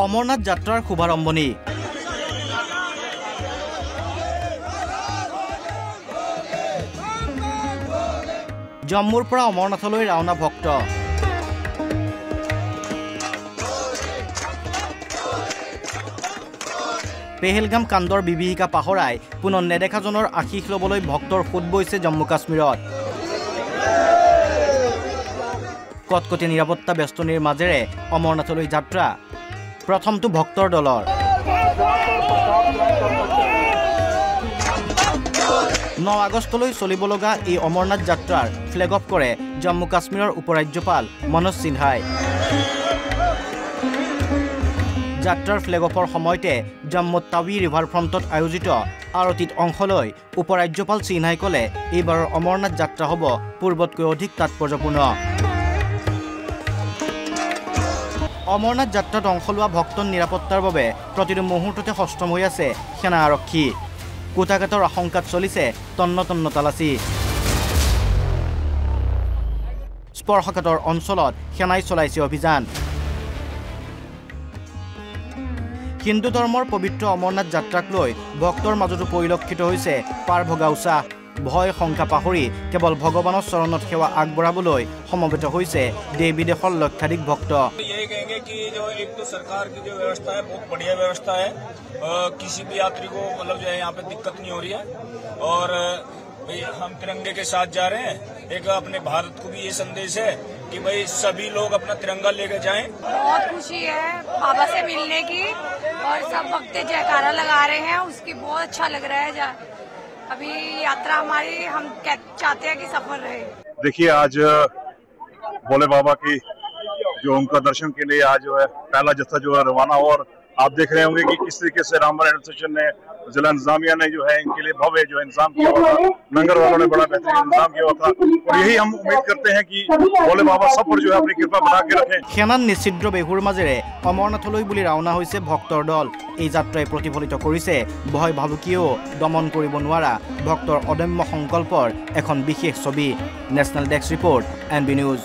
অমৰনাথ যাত্ৰাৰ শুভাৰম্ভণি জম্মুৰ পৰা অমৰনাথলৈ ৰাওনা ভক্ত পেহেলগাম কাণ্ডৰ বিভীষিকা পাহৰাই পুনৰ নেদেখাজনৰ আশীষ ল'বলৈ ভক্তৰ সোঁত বৈছে জম্মু কাশ্মীৰত কটকটীয়া নিৰাপত্তা বেষ্টনীৰ মাজেৰে অমৰনাথলৈ যাত্ৰা প্ৰথমটো ভক্তৰ দলৰ 9 আগষ্টলৈ চলিব লগা এই অমৰনাথ যাত্ৰাৰ ফ্লেগ অফ কৰে জম্মু কাশ্মীৰৰ উপৰাজ্যপাল মনোজ সিনহাই যাত্ৰাৰ ফ্লেগ অফৰ সময়তে জম্মুত টাৱি ৰিভাৰ ফ্ৰণ্টত আয়োজিত আৰতিত অংশ লৈ উপৰাজ্যপাল সিনহাই ক'লে এইবাৰৰ অমৰনাথ যাত্ৰা হ'ব পূৰ্বতকৈ অধিক তাৎপৰ্যপূৰ্ণ অমৰনাথ যাত্ৰাত অংশ লোৱা ভক্তৰ নিৰাপত্তাৰ বাবে প্ৰতিটো মুহূৰ্ততে সষ্টম হৈ আছে সেনা আৰক্ষী কোটাঘাটৰ আশংকাত চলিছে তন্ন তালাচী স্পৰ্শকাতৰ অঞ্চলত সেনাই চলাইছে অভিযান হিন্দু ধৰ্মৰ পবিত্ৰ অমৰনাথ যাত্ৰাক লৈ ভক্তৰ মাজতো পৰিলক্ষিত হৈছে পাৰ ভগা উৎসাহ ভয় শংকা পাহৰি কেৱল ভগৱানৰ চৰণত সেৱা আগবঢ়াবলৈ সমবেত হৈছে দেশ বিদেশৰ লক্ষাধিক ভক্ত एक तो सरकार की जो व्यवस्था है बहुत बढ़िया व्यवस्था है किसी भी यात्री को मतलब जो है यहाँ पे दिक्कत नहीं हो रही है और हम तिरंगे के साथ जा रहे हैं एक अपने भारत को भी ये संदेश है कि भाई सभी लोग अपना तिरंगा लेके जाएं बहुत खुशी है बाबा से मिलने की और सब भक्त जयकारा लगा रहे हैं उसकी बहुत अच्छा लग रहा है अभी यात्रा हमारी हम चाहते हैं कि सफल रहे देखिए आज भोले बाबा की जो उनका दर्शन के लिए आज जो है पहला जत्था जो है रवाना हो और आप देख रहे होंगे कि किस तरीके से रामबन एडमिनिस्ट्रेशन ने जिला इंतजामिया ने जो है इनके लिए भव्य जो इंतजाम किया हुआ था लंगर वालों ने बड़ा बेहतरीन इंतजाम किया हुआ था और यही हम उम्मीद करते हैं कि भोले बाबा सब पर जो है अपनी कृपा बना के रखें সেনাত নিশ্চিদ্ৰ বেহুৰ মাজেৰে অমৰনাথলৈ বুলি ৰাওনা হৈছে ভক্তৰ দল এই যাত্ৰাই প্ৰতিফলিত কৰিছে ভয় ভাবুকিও দমন কৰিব নোৱাৰা ভক্তৰ অদম্য সংকল্পৰ এখন বিশেষ ছবি national desk report NB news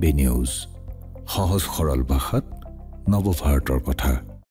NB news সহজ সৰল ভাষাত নৱভাৰতৰ কথা